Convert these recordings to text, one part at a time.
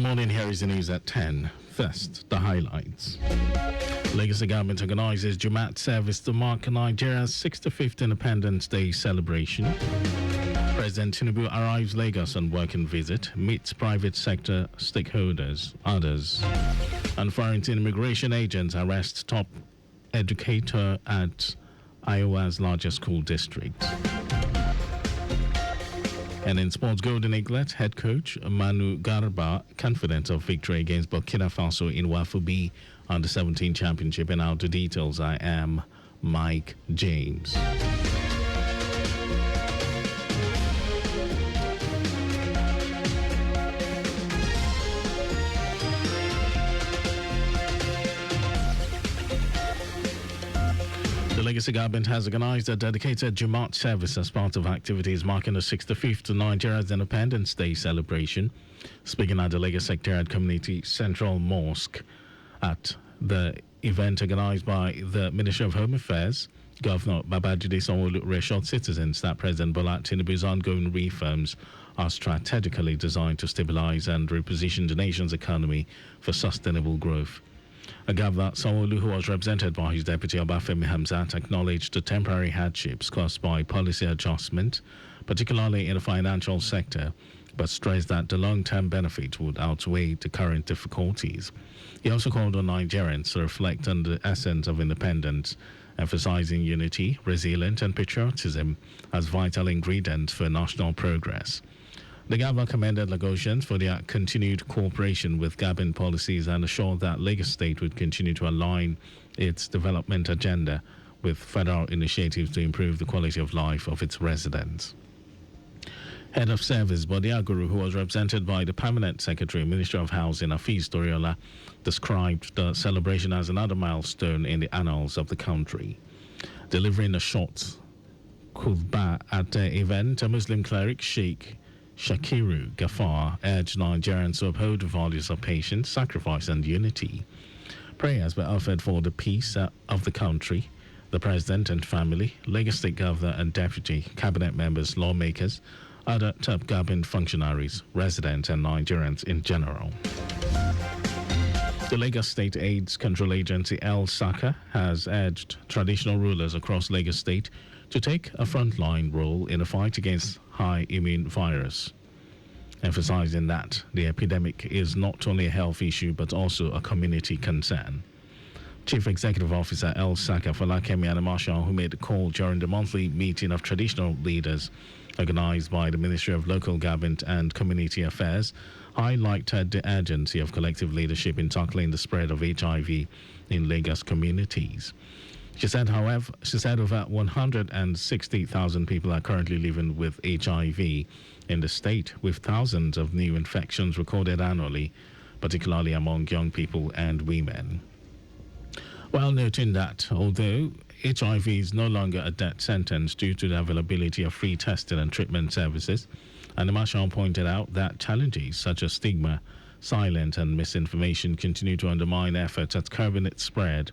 morning. Here is the news at 10. First, the highlights. Lagos government organizes Jumat service to mark Nigeria's 65th Independence Day celebration. President Tinubu arrives Lagos on working visit, meets private sector stakeholders, others. And foreign immigration agents arrest top educator at Iowa's largest school district. And in sports, Golden Eaglet head coach Manu Garba confident of victory against Burkina Faso in Wafu B on the 17 championship. And out to details, I am Mike James. The Legacy government has organized a dedicated Jumat service as part of activities marking the 65th to Nigeria's Independence Day celebration. Speaking at the Lagos Secretariat Community Central Mosque at the event organized by the Ministry of Home Affairs, Governor Babajide Sanwo-Olu reassured citizens that President Bola Tinubu's ongoing reforms are strategically designed to stabilize and reposition the nation's economy for sustainable growth. Governor Sanwo-Olu, who was represented by his deputy Obafemi Hamzat, acknowledged the temporary hardships caused by policy adjustment, particularly in the financial sector, but stressed that the long-term benefit would outweigh the current difficulties. He also called on Nigerians to reflect on the essence of independence, emphasizing unity, resilience, and patriotism as vital ingredients for national progress. The governor commended Lagosians for their continued cooperation with Gabon policies and assured that Lagos State would continue to align its development agenda with federal initiatives to improve the quality of life of its residents. Head of Service Bode Aguru, who was represented by the Permanent Secretary, Ministry of Housing, Afeez Toriola, described the celebration as another milestone in the annals of the country. Delivering a short khutbah at the event, a Muslim cleric, Sheikh Shakiru Gafar, urged Nigerians to uphold the values of patience, sacrifice, and unity. Prayers were offered for the peace of the country. The President and family, Lagos State Governor and Deputy Cabinet members, lawmakers, other top government functionaries, residents, and Nigerians in general. The Lagos State AIDS Control Agency, LSACA, has urged traditional rulers across Lagos State to take a frontline role in the fight against high immune virus, emphasizing that the epidemic is not only a health issue but also a community concern. Chief Executive Officer LSACA Falakemi Anamashaw, who made the call during the monthly meeting of traditional leaders organized by the Ministry of Local Government and Community Affairs, highlighted the urgency of collective leadership in tackling the spread of HIV in Lagos communities. She said over 160,000 people are currently living with HIV in the state, with thousands of new infections recorded annually, particularly among young people and women. While noting that although HIV is no longer a death sentence due to the availability of free testing and treatment services, Anamashaw pointed out that challenges such as stigma, silence, and misinformation continue to undermine efforts at curbing its spread.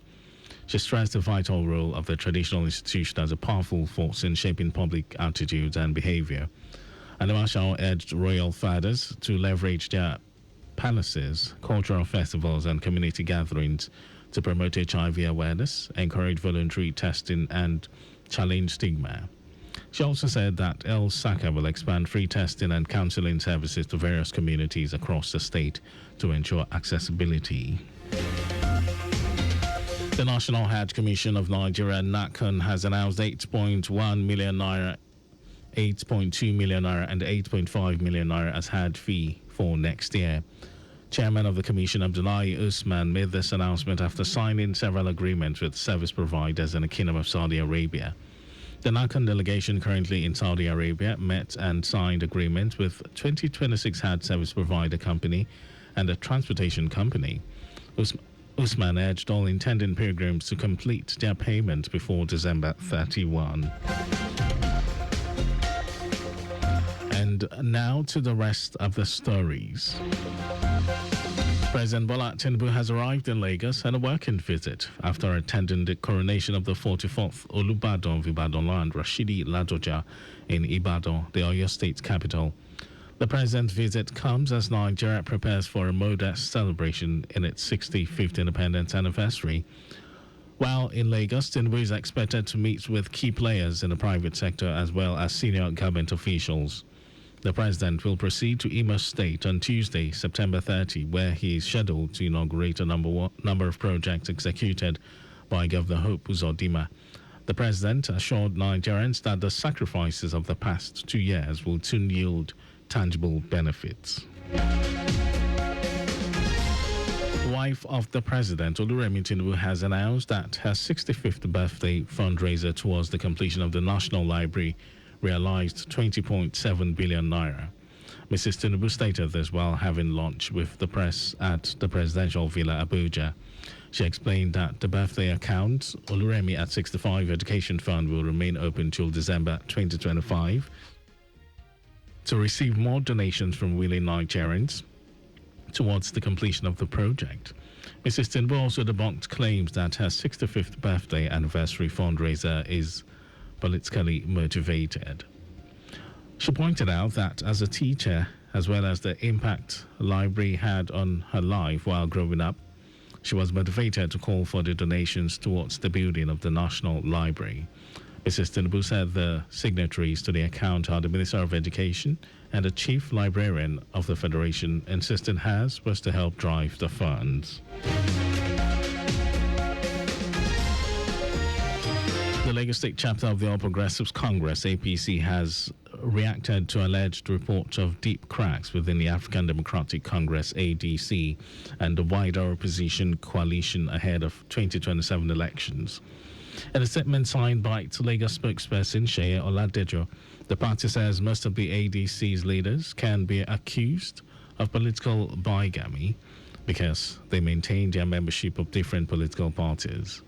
She stressed the vital role of the traditional institution as a powerful force in shaping public attitudes and behavior. Anamashaw urged royal fathers to leverage their palaces, cultural festivals, and community gatherings to promote HIV awareness, encourage voluntary testing, and challenge stigma. She also said that LSACA will expand free testing and counseling services to various communities across the state to ensure accessibility. The National Hajj Commission of Nigeria, NACON, has announced 8.1 million naira, 8.2 million naira, and 8.5 million naira as Hajj fee for next year. Chairman of the Commission, Abdullahi Usman, made this announcement after signing several agreements with service providers in the Kingdom of Saudi Arabia. The NACON delegation currently in Saudi Arabia met and signed agreements with 2026 Hajj service provider company and a transportation company. Usman urged all intending pilgrims to complete their payment before December 31. And now to the rest of the stories. President Bola Tinubu has arrived in Lagos on a working visit after attending the coronation of the 44th Olubadan of Ibadan land, Rashidi Ladoja, in Ibadan, the Oyo State capital. The president's visit comes as Nigeria prepares for a modest celebration in its 65th independence anniversary. While in Lagos, Tinubu is expected to meet with key players in the private sector as well as senior government officials. The president will proceed to Imo State on Tuesday, September 30, where he is scheduled to inaugurate a number of projects executed by Governor Hope Uzodinma. The president assured Nigerians that the sacrifices of the past 2 years will soon yield tangible benefits. Wife of the president, Oluremi Tinubu, has announced that her 65th birthday fundraiser towards the completion of the National Library realized 20.7 billion naira. Mrs. Tinubu stated this while having lunch with the press at the presidential villa Abuja. She explained that the birthday account, Oluremi at 65 Education Fund, will remain open till December 2025 to receive more donations from willing Nigerians towards the completion of the project. Mrs. Tinubu also debunked claims that her 65th birthday anniversary fundraiser is politically motivated. She pointed out that as a teacher, as well as the impact library had on her life while growing up, she was motivated to call for the donations towards the building of the National Library. Mrs. Tinubu said the signatories to the account are the Minister of Education and the Chief Librarian of the Federation, insisting hers was to help drive the funds. The Lagos State chapter of the All Progressives Congress, APC, has reacted to alleged reports of deep cracks within the African Democratic Congress, ADC, and the wider opposition coalition ahead of 2027 elections. In a statement signed by its Lagos spokesperson, Sheye Oladejo, the party says most of the ADC's leaders can be accused of political bigamy because they maintain their membership of different political parties.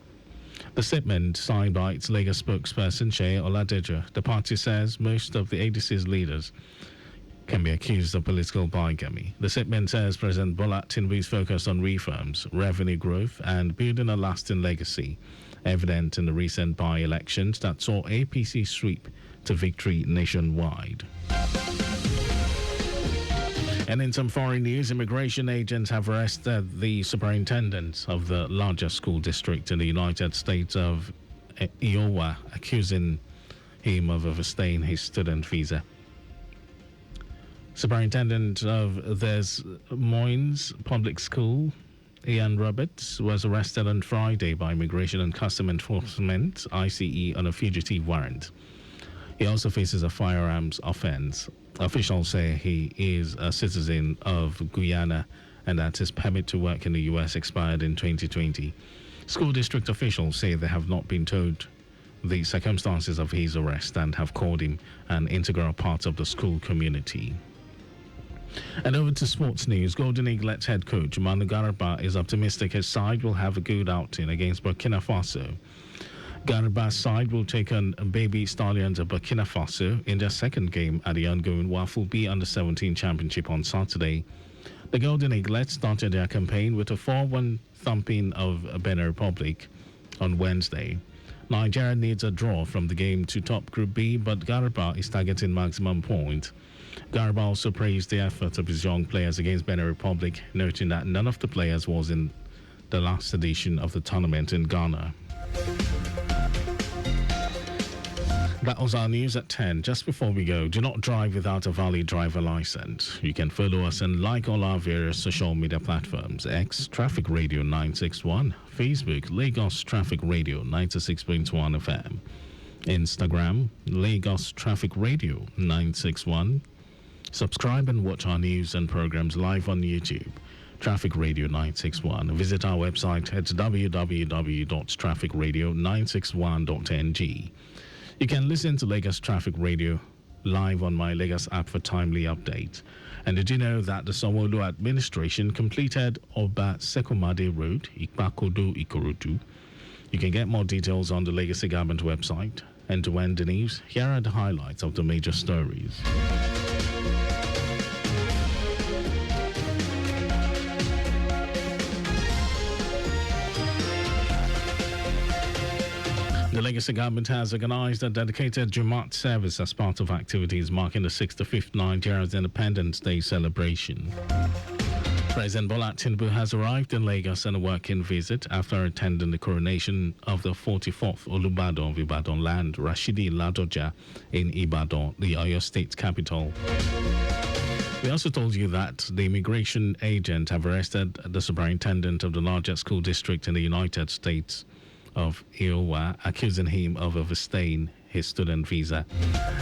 The statement signed by its Lagos spokesperson, Sheye Oladejo, the party says most of the ADC's leaders can be accused of political bigamy. The statement says President Bola Tinubu is focused on reforms, revenue growth, and building a lasting legacy, evident in the recent by-elections that saw APC sweep to victory nationwide. And in some foreign news, immigration agents have arrested the superintendent of the largest school district in the United States of Iowa, accusing him of overstaying his student visa. Superintendent of Des Moines Public School, Ian Roberts, was arrested on Friday by Immigration and Customs Enforcement, ICE, on a fugitive warrant. He also faces a firearms offense. Officials say he is a citizen of Guyana and that his permit to work in the U.S. expired in 2020. School district officials say they have not been told the circumstances of his arrest and have called him an integral part of the school community. And over to sports news. Golden Eaglets head coach Manu Garba is optimistic his side will have a good outing against Burkina Faso. Garba's side will take on Baby Stallions of Burkina Faso in their second game at the ongoing Waffle B Under-17 Championship on Saturday. The Golden Eaglets started their campaign with a 4-1 thumping of Benin Republic on Wednesday. Nigeria needs a draw from the game to top Group B, but Garba is targeting maximum points. Garba also praised the effort of his young players against Benin Republic, noting that none of the players was in the last edition of the tournament in Ghana. That was our news at 10. Just before we go, do not drive without a valid driver license. You can follow us and like all our various social media platforms: X, Traffic Radio 961, Facebook, Lagos Traffic Radio 96.1 FM, Instagram, Lagos Traffic Radio 961. Subscribe and watch our news and programs live on YouTube, Traffic Radio 961. Visit our website at www.trafficradio961.ng. You can listen to Lagos Traffic Radio live on my Lagos app for timely updates. And did you know that the Sanwo-Olu administration completed Oba Sekomade Road, Ikpakodo, Ikorodu? You can get more details on the Legacy Government website. And to end the news, here are the highlights of the major stories. The Legacy government has organized a dedicated Jumat service as part of activities marking the 65th Nigeria's Independence Day celebration. President Bola Tinubu has arrived in Lagos on a working visit after attending the coronation of the 44th Olubadan of Ibadan land, Rashidi Ladoja, in Ibadan, the Oyo State capital. We also told you that the immigration agent have arrested the superintendent of the largest school district in the United States of Iowa, accusing him of overstaying his student visa.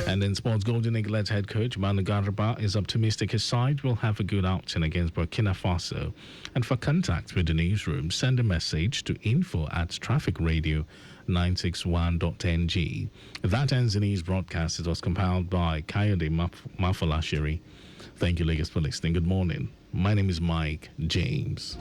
And in sports, Golden Eagles head coach Manu Garba is optimistic his side will have a good outing against Burkina Faso. And for contact with the newsroom, send a message to info@trafficradio961.ng. That ends the news broadcast. It was compiled by Kayode Mafalashiri. Thank you, Lagos, for listening. Good morning. My name is Mike James.